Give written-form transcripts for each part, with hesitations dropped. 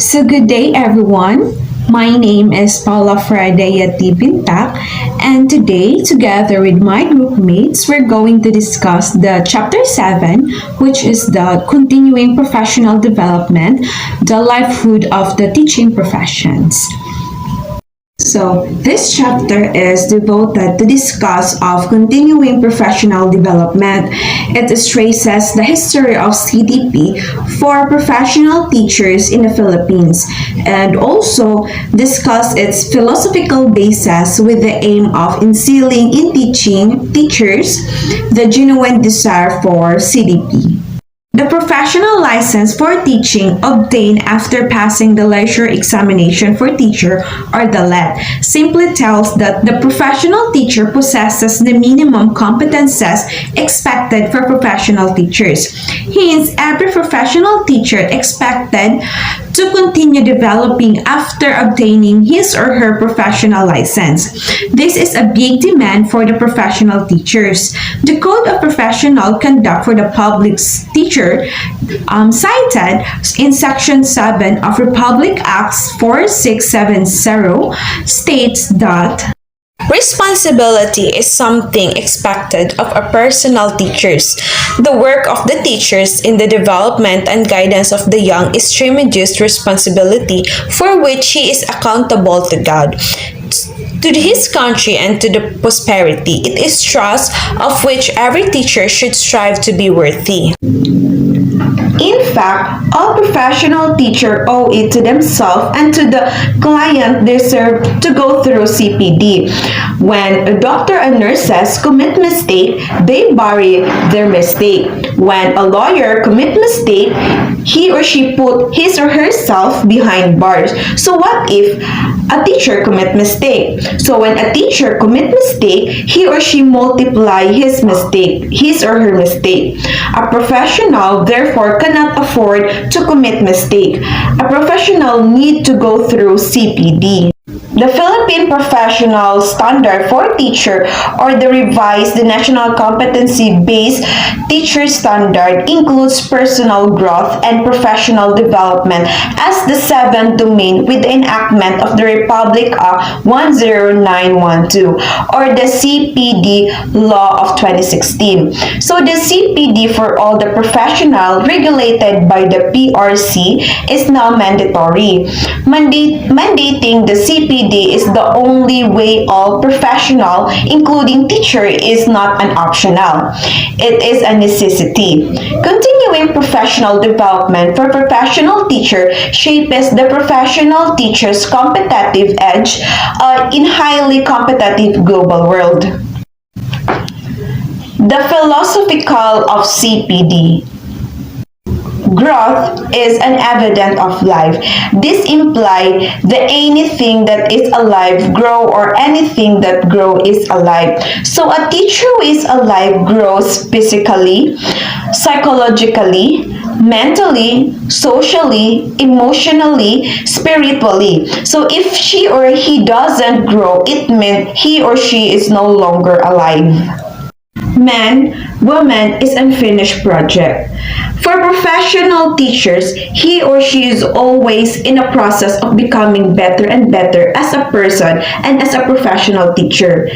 So good day everyone. My name is Paula Fradea Tibintak, and today, together with my group mates, we're going to discuss the chapter 7, which is the continuing professional development, the livelihood of the teaching professions. So this chapter is devoted to discuss of continuing professional development. It traces the history of CDP for professional teachers in the Philippines and also discuss its philosophical basis with the aim of instilling in teachers the genuine desire for CDP. The professional license for teaching obtained after passing the licensure examination for teacher or the LET simply tells that the professional teacher possesses the minimum competences expected for professional teachers. Hence, every professional teacher expected to continue developing after obtaining his or her professional license. This is a big demand for the professional teachers. The Code of Professional Conduct for the Public Teacher cited in Section 7 of Republic Acts 4670 states that responsibility is something expected of a personal teachers. The work of the teachers in the development and guidance of the young is tremendous responsibility for which he is accountable to God, to his country, and to the prosperity. It is trust of which every teacher should strive to be worthy. In fact, all professional teachers owe it to themselves and to the client deserve to go through CPD. When a doctor and nurses commit mistake, they bury their mistake. When a lawyer commit mistake, he or she put his or herself behind bars. So what if a teacher commit mistake? So when a teacher commit mistake, he or she multiply his or her mistake. A professional therefore cannot afford to commit mistake. A professional need to go through CPD. The Philippine Professional Standard for Teacher, or the revised National Competency-Based Teacher Standard, includes personal growth and professional development as the seventh domain with the enactment of the Republic Act 10912, or the CPD Law of 2016. So the CPD for all the professional regulated by the PRC is now mandatory. Mandating the CPD is the only way all professional, including teacher, is not an optional. It is a necessity. Continuing professional development for professional teacher shapes the professional teacher's competitive edge in highly competitive global world. The philosophical of CPD. Growth is an evidence of life. This implies that anything that is alive grow, or anything that grow is alive. So a teacher who is alive grows physically, psychologically, mentally, socially, emotionally, spiritually. So if she or he doesn't grow, it means he or she is no longer alive. Man, woman is unfinished project. For professional teachers, he or she is always in a process of becoming better and better as a person and as a professional teacher.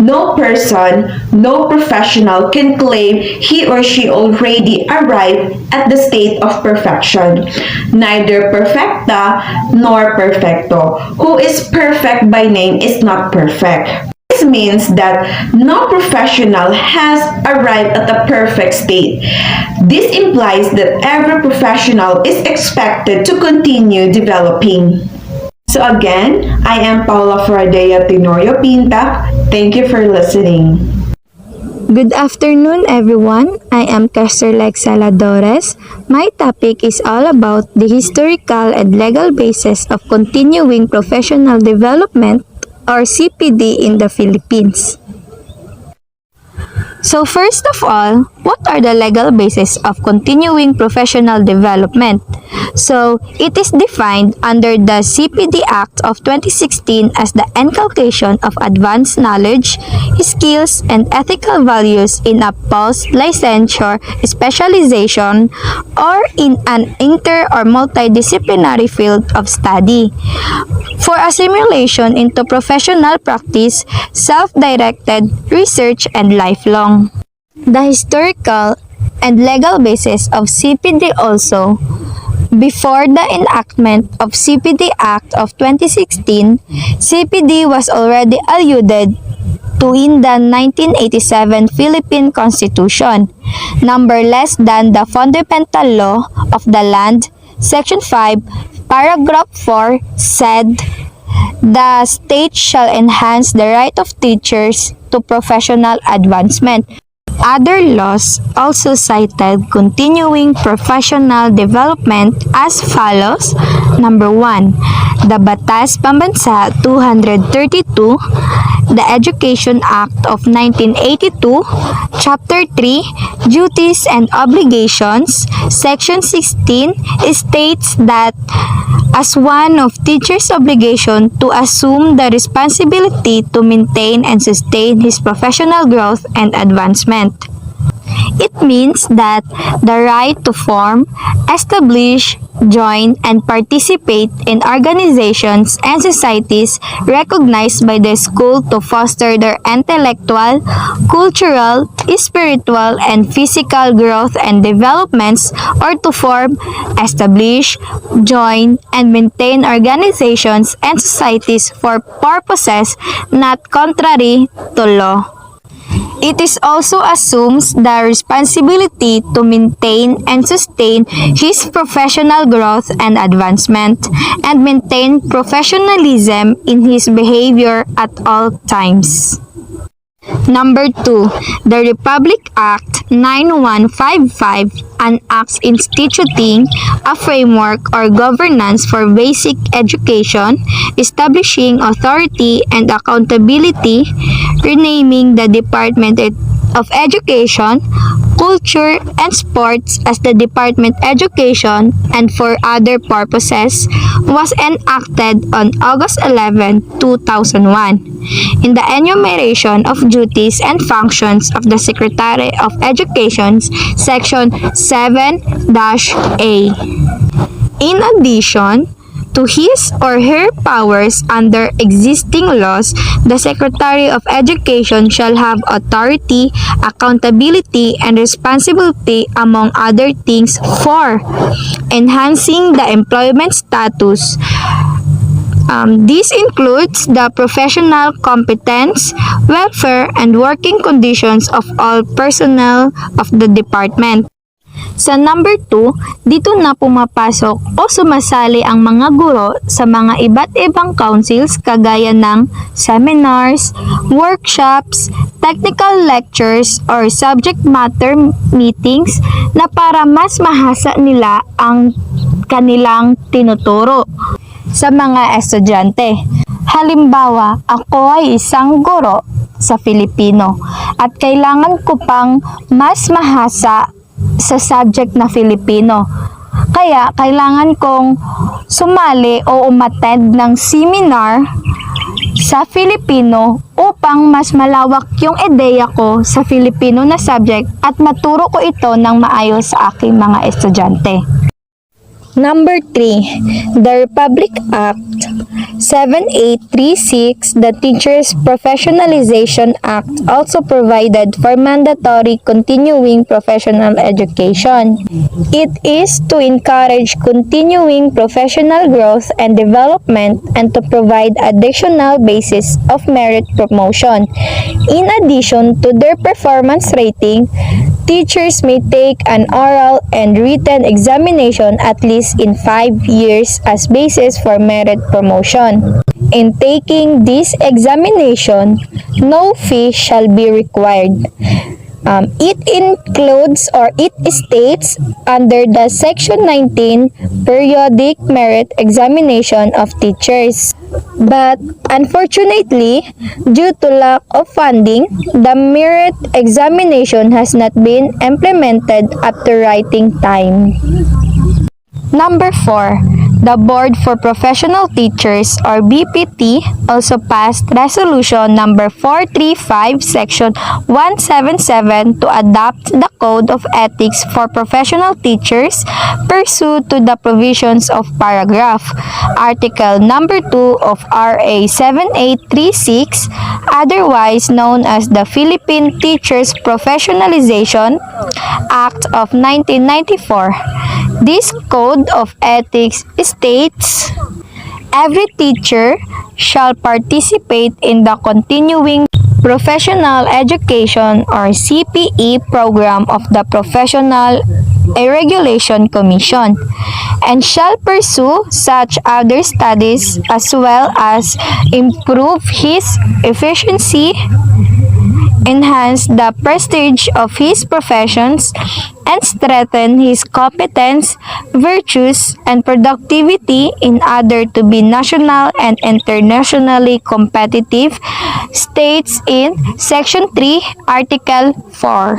No person, no professional can claim he or she already arrived at the state of perfection. Neither perfecta nor perfecto. Who is perfect by name is not perfect. This means that no professional has arrived at a perfect state. This implies that every professional is expected to continue developing. So again, I am Paula Fradea Tenorio Pinta. Thank you for listening. Good afternoon, everyone. I am Caster Saladores. My topic is all about the historical and legal basis of continuing professional development, or CPD, in the Philippines. So first of all, what are the legal basis of continuing professional development? So it is defined under the CPD Act of 2016 as the inculcation of advanced knowledge, skills, and ethical values in a post-licensure specialization or in an inter or multidisciplinary field of study for assimilation into professional practice, self-directed research, and lifelong. The historical and legal basis of CPD also. Before the enactment of CPD Act of 2016, CPD was already alluded to in the 1987 Philippine Constitution, number less than the Fundamental Law of the Land, Section 5, Paragraph 4 said, "The state shall enhance the right of teachers to professional advancement." Other laws also cited continuing professional development as follows. Number 1, the Batas Pambansa 232, the Education Act of 1982, Chapter 3, Duties and Obligations, Section 16 states that as one of teacher's obligation to assume the responsibility to maintain and sustain his professional growth and advancement. It means that the right to form, establish, join, and participate in organizations and societies recognized by the school to foster their intellectual, cultural, spiritual, and physical growth and developments, or to form, establish, join, and maintain organizations and societies for purposes not contrary to law. It is also assumes the responsibility to maintain and sustain his professional growth and advancement and maintain professionalism in his behavior at all times. Number 2, the Republic Act 9155, an act instituting a framework or governance for basic education, establishing authority and accountability, renaming the Department of Education, Culture, and Sports as the Department Education and for other purposes, was enacted on August 11, 2001. In the enumeration of duties and functions of the Secretary of Education, Section 7-A. In addition to his or her powers under existing laws, the Secretary of Education shall have authority, accountability, and responsibility, among other things, for enhancing the employment status. This includes the professional competence, welfare, and working conditions of all personnel of the department. Sa number 2, dito na pumapasok o sumasali ang mga guro sa mga iba't ibang councils kagaya ng seminars, workshops, technical lectures, or subject matter meetings na para mas mahasa nila ang kanilang tinuturo sa mga estudyante. Halimbawa, ako ay isang guro sa Filipino at kailangan ko pang mas mahasa sa subject na Filipino. Kaya, kailangan kong sumali o umattend ng seminar sa Filipino upang mas malawak yung ideya ko sa Filipino na subject at maturo ko ito ng maayos sa aking mga estudyante. Number 3, the Republic Act 7836, the Teachers Professionalization Act, also provided for mandatory continuing professional education. It is to encourage continuing professional growth and development and to provide additional basis of merit promotion. In addition to their performance rating, teachers may take an oral and written examination at least in 5 years as basis for merit promotion. In taking this examination, no fee shall be required. It includes or it states under the Section 19 Periodic Merit Examination of Teachers. But unfortunately, due to lack of funding, the merit examination has not been implemented up to writing time. Number 4, the Board for Professional Teachers or BPT also passed Resolution number 435 Section 177 to adopt the Code of Ethics for Professional Teachers pursuant to the provisions of paragraph Article number 2 of RA 7836, otherwise known as the Philippine Teachers Professionalization Act of 1994. This Code of Ethics states, every teacher shall participate in the continuing professional education or CPE program of the Professional Regulation Commission and shall pursue such other studies as well as improve his efficiency, enhance the prestige of his professions, and strengthen his competence, virtues, and productivity in order to be national and internationally competitive, states in Section 3, Article 4.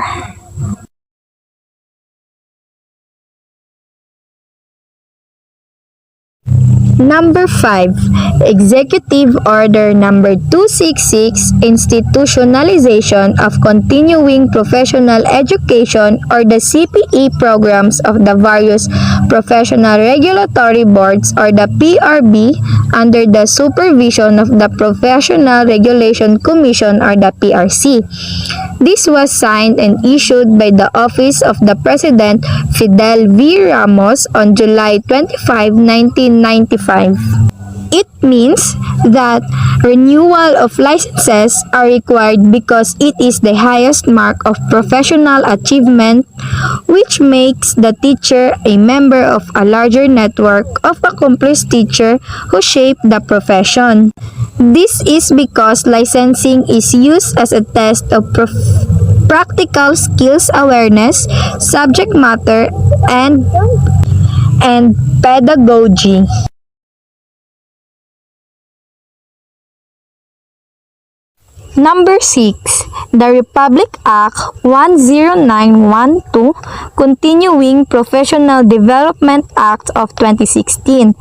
Number 5, Executive Order Number 266, Institutionalization of Continuing Professional Education or the CPE programs of the various Professional Regulatory Boards or the PRB under the supervision of the Professional Regulation Commission or the PRC. This was signed and issued by the Office of the President Fidel V. Ramos on July 25, 1995. It means that renewal of licenses are required because it is the highest mark of professional achievement, which makes the teacher a member of a larger network of accomplished teachers who shape the profession. This is because licensing is used as a test of practical skills awareness, subject matter, and pedagogy. Number 6, the Republic Act 10912, Continuing Professional Development Act of 2016.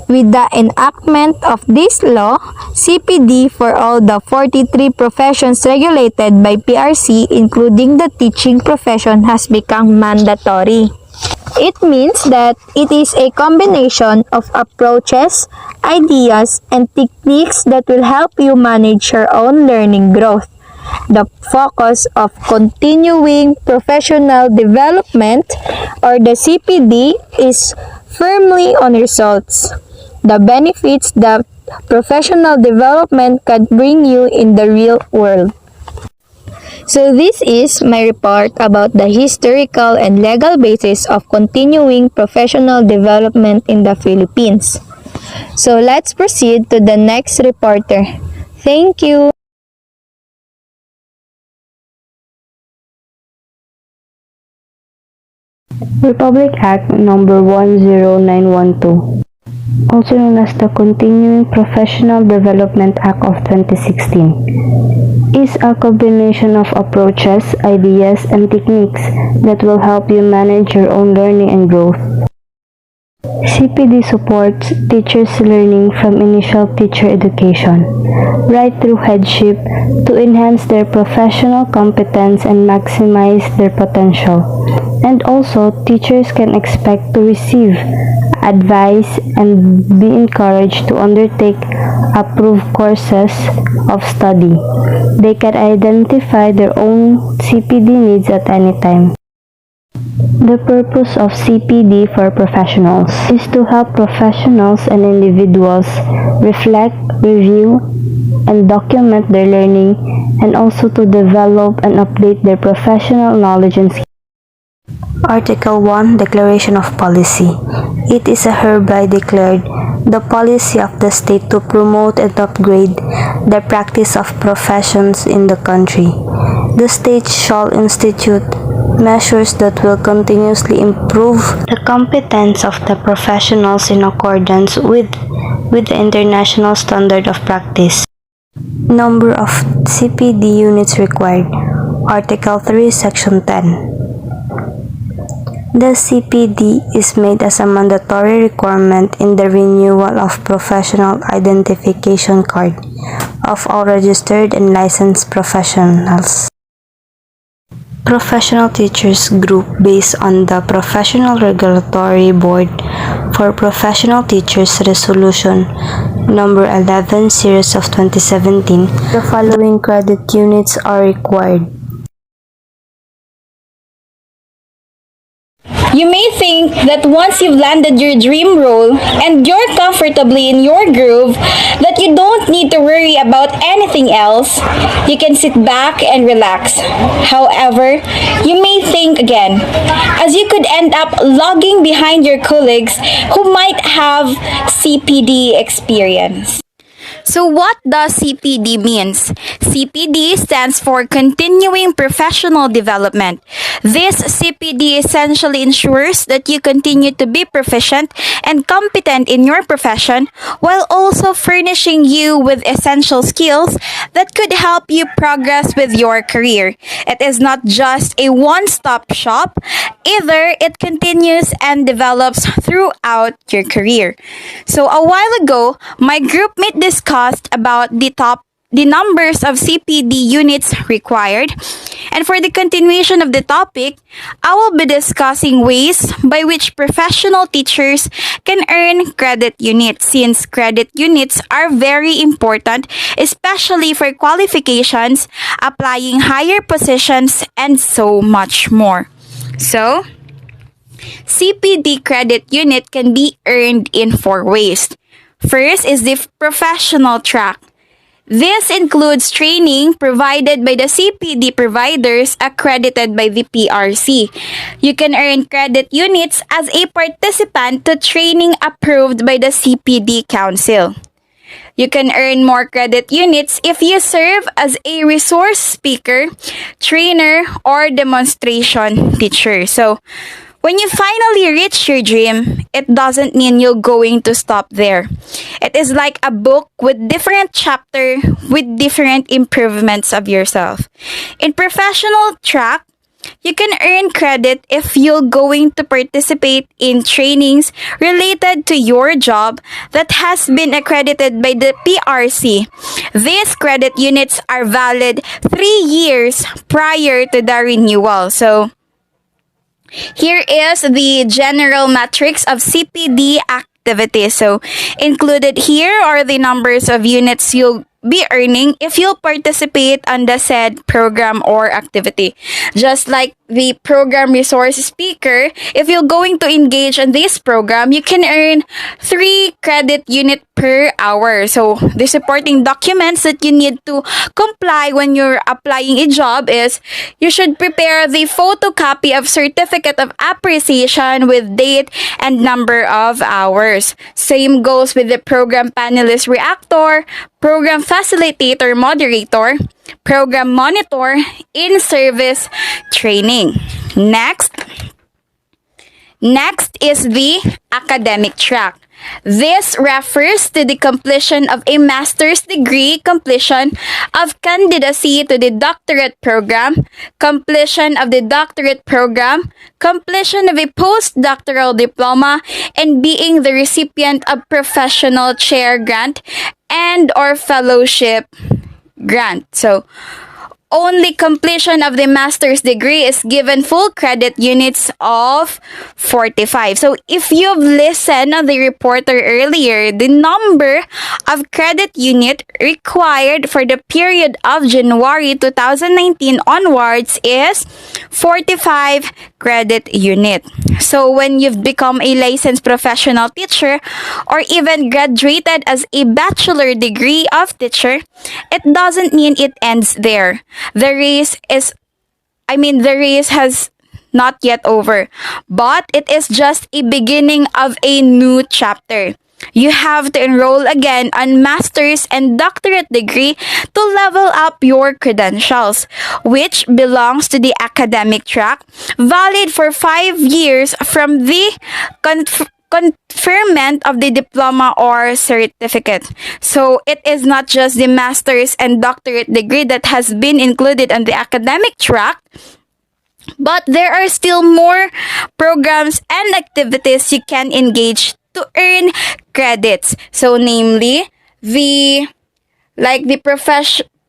With the enactment of this law, CPD for all the 43 professions regulated by PRC, including the teaching profession, has become mandatory. It means that it is a combination of approaches, ideas, and techniques that will help you manage your own learning growth. The focus of continuing professional development or the CPD is firmly on results. The benefits that professional development can bring you in the real world. So this is my report about the historical and legal basis of continuing professional development in the Philippines. So let's proceed to the next reporter. Thank you. Republic Act Number 10912, also known as the Continuing Professional Development Act of 2016, is a combination of approaches, ideas, and techniques that will help you manage your own learning and growth. CPD supports teachers' learning from initial teacher education, right through headship, to enhance their professional competence and maximize their potential. And also, teachers can expect to receive advice and be encouraged to undertake approved courses of study. They can identify their own CPD needs at any time. The purpose of CPD for professionals is to help professionals and individuals reflect, review, and document their learning, and also to develop and update their professional knowledge and skills. Article 1, Declaration of Policy. It is hereby declared the policy of the state to promote and upgrade the practice of professions in the country, The state shall institute measures that will continuously improve the competence of the professionals in accordance with the international standard of practice. Number of CPD units required. Article 3, Section 10. The CPD is made as a mandatory requirement in the renewal of professional identification card of all registered and licensed professionals. Professional Teachers Group based on the Professional Regulatory Board for Professional Teachers Resolution Number 11 Series of 2017, the following credit units are required. You may think that once you've landed your dream role and you're comfortably in your groove, that you don't need to worry about anything else. You can sit back and relax. However, you may think again, as you could end up logging behind your colleagues who might have CPD experience. So what does CPD means? CPD stands for Continuing Professional Development. This CPD essentially ensures that you continue to be proficient and competent in your profession while also furnishing you with essential skills that could help you progress with your career. It is not just a one-stop shop, either it continues and develops throughout your career. So a while ago, my groupmate discussed about the numbers of CPD units required. And for the continuation of the topic, I will be discussing ways by which professional teachers can earn credit units, since credit units are very important, especially for qualifications, applying higher positions, and so much more. So, CPD credit unit can be earned in 4 ways. First is the professional track. This includes training provided by the CPD providers accredited by the PRC. You can earn credit units as a participant to training approved by the CPD Council. You can earn more credit units if you serve as a resource speaker, trainer, or demonstration teacher. So, when you finally reach your dream, it doesn't mean you're going to stop there. It is like a book with different chapters with different improvements of yourself. In professional track, you can earn credit if you're going to participate in trainings related to your job that has been accredited by the PRC. These credit units are valid 3 years prior to the renewal. So, here is the general matrix of CPD activities. So, included here are the numbers of units you'll be earning if you'll participate on the said program or activity. Just like the program resource speaker, if you're going to engage in this program, you can earn 3 credit unit per hour. So, the supporting documents that you need to comply when you're applying a job is you should prepare the photocopy of certificate of appreciation with date and number of hours. Same goes with the program panelist reactor, program facilitator moderator, program monitor, in-service training. Next is the academic track. This refers to the completion of a master's degree, completion of candidacy to the doctorate program, completion of the doctorate program, completion of a postdoctoral diploma, and being the recipient of professional chair grant and or fellowship grant. So, only completion of the master's degree is given full credit units of 45. So, if you've listened to the reporter earlier, the number of credit unit required for the period of January 2019 onwards is 45 credit unit. So, when you've become a licensed professional teacher or even graduated as a bachelor degree of teacher, it doesn't mean it ends there. The race has not yet over, but it is just a beginning of a new chapter. You have to enroll again on master's and doctorate degree to level up your credentials, which belongs to the academic track, valid for 5 years from the conferment of the diploma or certificate. So it is not just the master's and doctorate degree that has been included on the academic track, but there are still more programs and activities you can engage to earn credits. So namely, the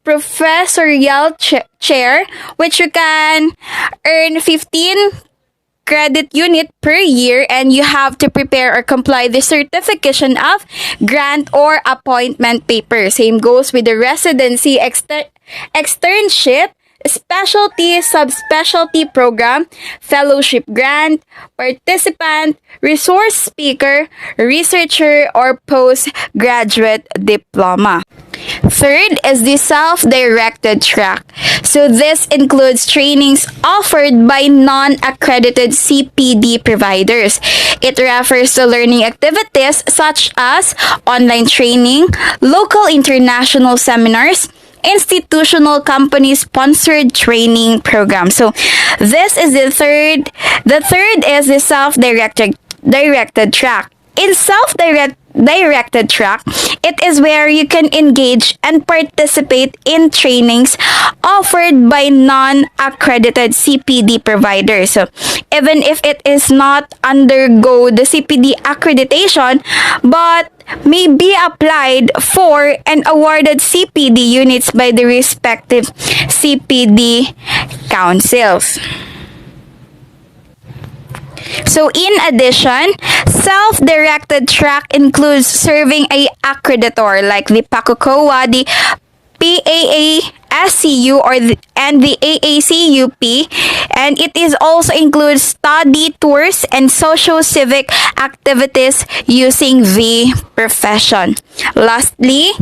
professorial chair, which you can earn 15 credit unit per year, and you have to prepare or comply the certification of grant or appointment paper. Same goes with the residency externship, specialty, subspecialty program, fellowship grant, participant, resource speaker, researcher, or postgraduate diploma. Third is the self-directed track. So this includes trainings offered by non-accredited CPD providers. It refers to learning activities such as online training, local international seminars, institutional company sponsored training program. So this is the third. The third is the directed track. In directed track, it is where you can engage and participate in trainings offered by non-accredited CPD providers. So even if it is not undergo the CPD accreditation, but may be applied for and awarded CPD units by the respective CPD councils. So in addition, self-directed track includes serving a accreditor like the PACOCOA, the PAA-SCU, and the AACUP, and it is also includes study tours and socio-civic activities using the profession. Lastly,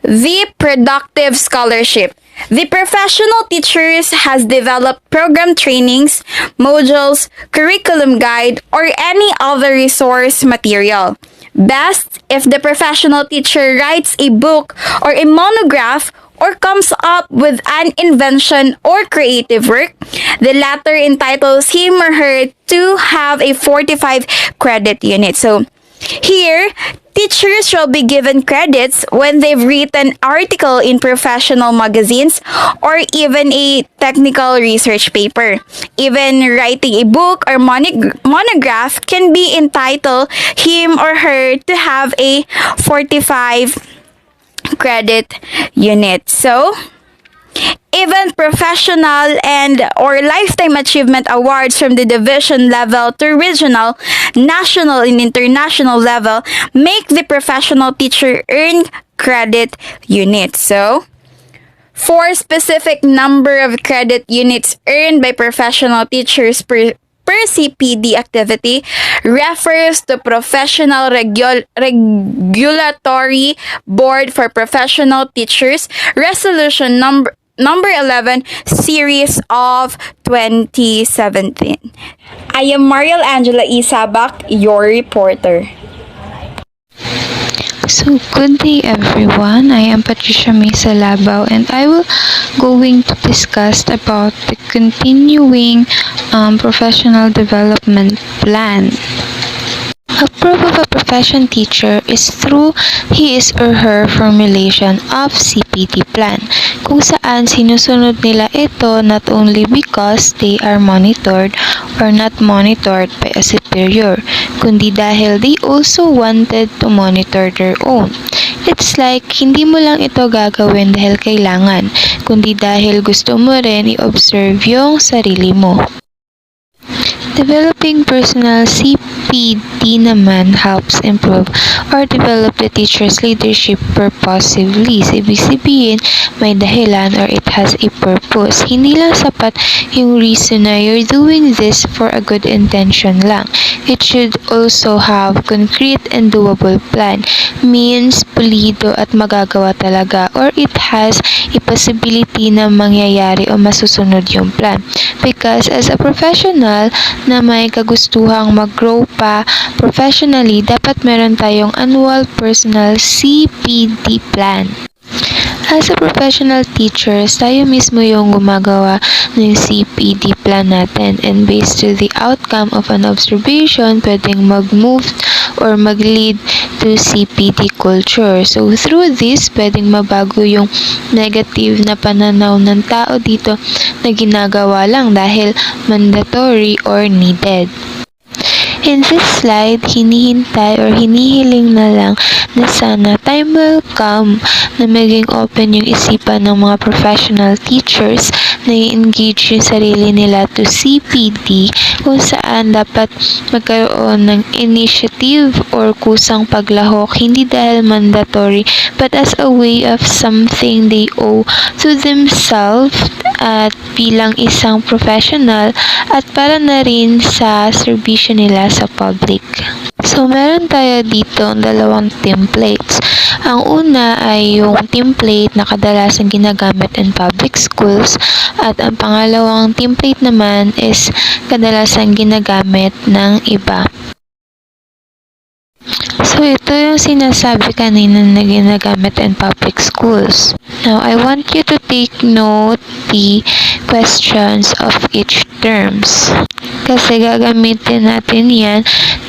the productive scholarship. The professional teachers has developed program trainings, modules, curriculum guide, or any other resource material. Best if the professional teacher writes a book or a monograph or comes up with an invention or creative work. The latter entitles him or her to have a 45 credit unit. So here, teachers shall be given credits when they've written article in professional magazines or even a technical research paper. Even writing a book or monograph can be entitled him or her to have a 45 credit unit. So, even professional and or lifetime achievement awards from the division level to regional, national, and international level make the professional teacher earn credit units. So, for specific number of credit units earned by professional teachers per CPD activity refers to Professional Regulatory Board for Professional Teachers Resolution number 11 series of 2017. I am Mariel Angela Isabak, your reporter. So, good day everyone. I am Patricia Mesa Labao and I will going to discuss about the continuing professional development plan. A proof of a profession teacher is through his or her formulation of CPT plan, kung saan sinusunod nila ito not only because they are monitored or not monitored by a superior, kundi dahil they also wanted to monitor their own. It's like, hindi mo lang ito gagawin dahil kailangan, kundi dahil gusto mo rin i-observe yung sarili mo. Developing personal CPD naman helps improve or develop the teacher's leadership purposively. Ibig sabihin, may dahilan or it has a purpose. Hindi lang sapat yung reason na you're doing this for a good intention lang. It should also have concrete and doable plan. Means, pulido at magagawa talaga, or it has a possibility na mangyayari o masusunod yung plan. Because as a professional na may kagustuhang mag-grow pa professionally, dapat meron tayong annual personal CPD plan. As a professional teachers, tayo mismo yung gumagawa ng CPD plan natin, and based to the outcome of an observation, pwedeng mag-move or mag-lead to CPD culture. So through this, pwedeng mabago yung negative na pananaw ng tao dito na ginagawa lang dahil mandatory or needed. In this slide, hinihintay or hinihiling na lang na sana time will come na maging open yung isipan ng mga professional teachers na i-engage yung sarili nila to CPD kung saan dapat magkaroon ng initiative or kusang paglahok, hindi dahil mandatory but as a way of something they owe to themselves at bilang isang professional at para na rin sa serbisyo nila sa public. So, meron tayo dito dalawang templates. Ang una ay yung template na kadalasan ginagamit in public schools at ang pangalawang template naman is kadalasan ginagamit ng iba. So, ito yung sinasabi kanina na ginagamit in public schools. Now, I want you to take note the questions of each terms. Kasi gagamitin natin yan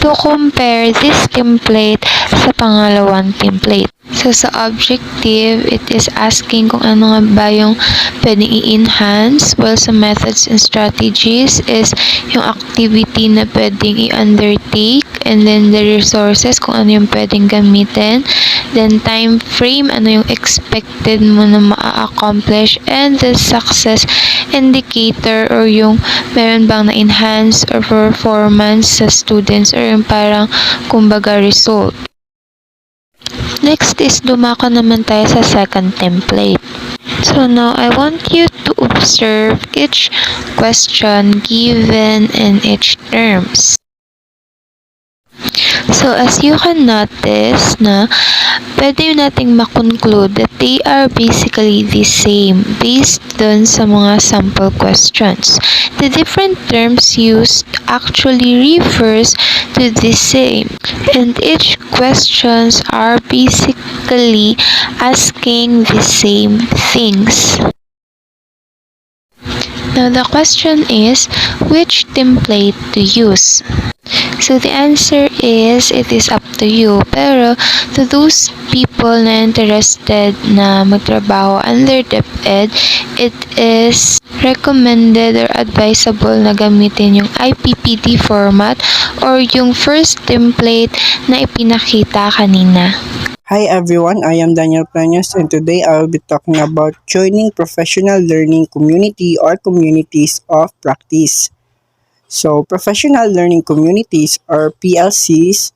to compare this template sa pangalawang template. So, sa objective, it is asking kung ano nga ba yung pwedeng i-enhance, while sa methods and strategies is yung activity na pwedeng i-undertake, and then the resources, kung ano yung pwedeng gamitin, then time frame, ano yung expected mo na ma-accomplish, and the success indicator or yung meron bang na-enhance or performance sa students or yung parang kumbaga result. Next is dumako naman tayo sa second template. So now I want you to observe each question given in each terms. So as you can notice na pwede nating makonclude that they are basically the same based dun sa mga sample questions. The different terms used actually refers to the same, and each questions are basically asking the same things. Now the question is, which template to use? So the answer is, it is up to you. Pero to those people na interested na magtrabaho under DepEd, it is recommended or advisable na gamitin yung IPPT format or yung first template na ipinakita kanina. Hi everyone, I am Daniel Peñas, and today I will be talking about joining professional learning community or communities of practice. So, professional learning communities or PLCs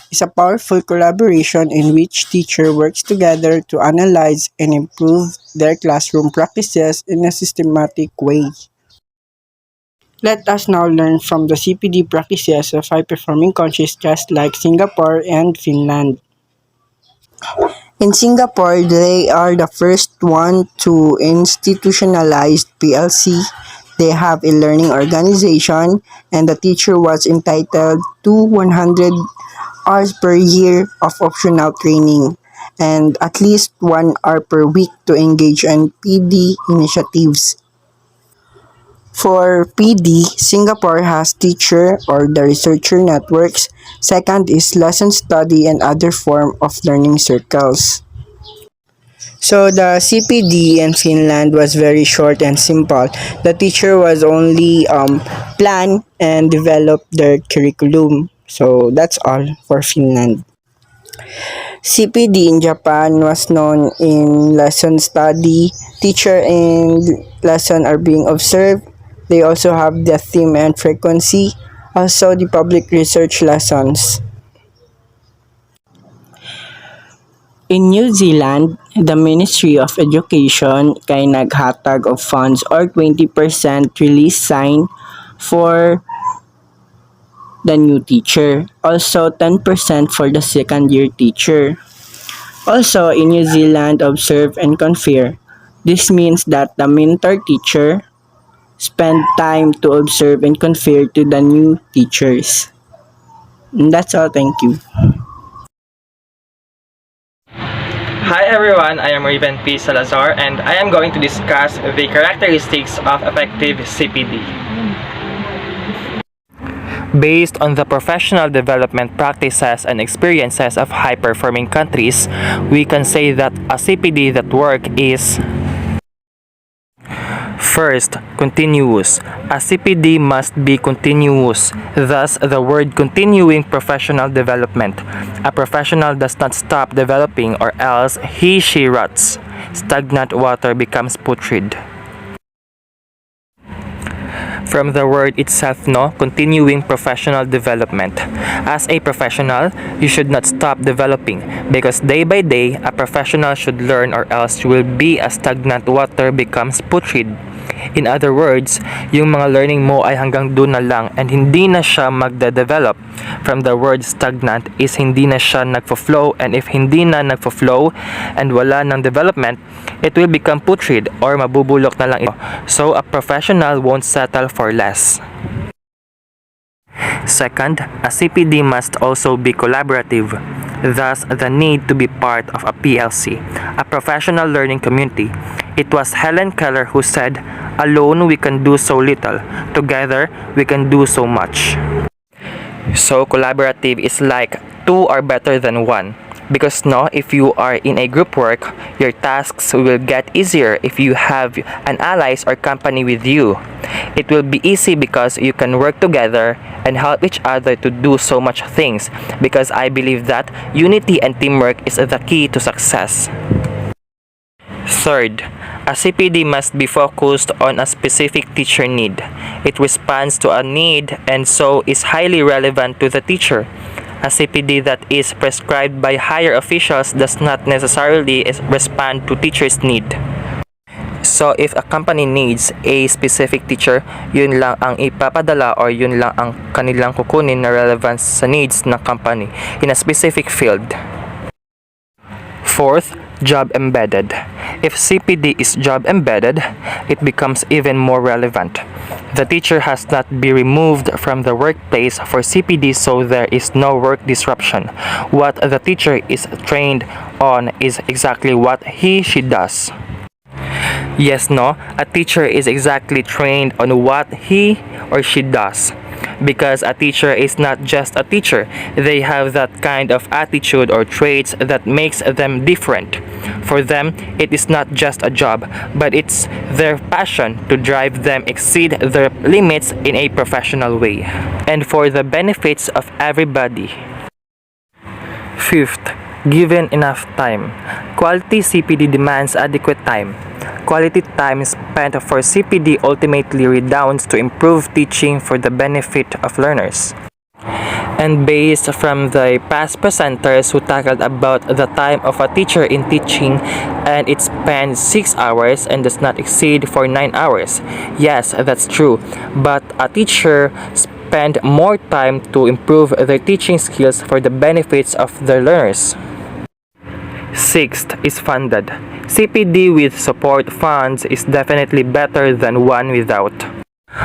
is a powerful collaboration in which teachers work together to analyze and improve their classroom practices in a systematic way. Let us now learn from the CPD practices of high-performing countries just like Singapore and Finland. In Singapore, they are the first one to institutionalize PLC. They have a learning organization, and the teacher was entitled to 100 hours per year of optional training and at least 1 hour per week to engage in PD initiatives. For PD, Singapore has teacher or the researcher networks. Second is lesson study and other form of learning circles. So the CPD in Finland was very short and simple. The teacher was only plan and develop their curriculum. So that's all for Finland. CPD in Japan was known in lesson study. Teacher and lesson are being observed. They also have the theme and frequency. Also the public research lessons. In New Zealand, the Ministry of Education kay naghatag of funds or 20% release sign for the new teacher. Also 10% for the second year teacher. Also in New Zealand, observe and confer. This means that the mentor teacher spend time to observe and confer to the new teachers. And that's all. Thank you. Hi everyone, I am Raven P. Salazar and I am going to discuss the characteristics of effective CPD. Based on the professional development practices and experiences of high-performing countries, we can say that a CPD that works is: first, continuous. A CPD must be continuous, thus the word continuing professional development. A professional does not stop developing or else he/she rots. Stagnant water becomes putrid. From the word itself, continuing professional development. As a professional, you should not stop developing because day by day, a professional should learn or else you will be a stagnant water becomes putrid. In other words, yung mga learning mo ay hanggang doon na lang and hindi na siya magde-develop. From the word stagnant is hindi na siya nagfo-flow, and if hindi na nagfo-flow and wala ng development, it will become putrid or mabubulok na lang ito. So a professional won't settle for less. Second, a CPD must also be collaborative. Thus, the need to be part of a PLC, a professional learning community. It was Helen Keller who said, "Alone we can do so little, together we can do so much." So, collaborative is like two are better than one. Because if you are in a group work, your tasks will get easier if you have an allies or company with you. It will be easy because you can work together and help each other to do so much things, because I believe that unity and teamwork is the key to success. Third, a CPD must be focused on a specific teacher need. It responds to a need and so is highly relevant to the teacher. A CPD that is prescribed by higher officials does not necessarily respond to teachers' need. So if a company needs a specific teacher, yun lang ang ipapadala or yun lang ang kanilang kukunin na relevance sa needs ng company in a specific field. Fourth, job embedded. If CPD is job embedded, it becomes even more relevant. The teacher has not be removed from the workplace for CPD, so there is no work disruption. What the teacher is trained on is exactly what he/she does. Yes, a teacher is exactly trained on what he or she does. Because a teacher is not just a teacher, they have that kind of attitude or traits that makes them different. For them, it is not just a job, but it's their passion to drive them exceed their limits in a professional way, and for the benefits of everybody. Fifth, given enough time. Quality CPD demands adequate time. Quality time spent for CPD ultimately redounds to improve teaching for the benefit of learners. And based from the past presenters who tackled about the time of a teacher in teaching, and it spans 6 hours and does not exceed for 9 hours. Yes, that's true. But a teacher spend more time to improve their teaching skills for the benefits of their learners. Sixth is funded. CPD with support funds is definitely better than one without.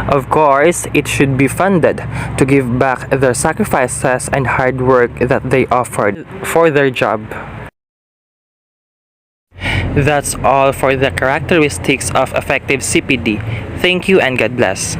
Of course, it should be funded to give back their sacrifices and hard work that they offered for their job. That's all for the characteristics of effective CPD. Thank you and God bless.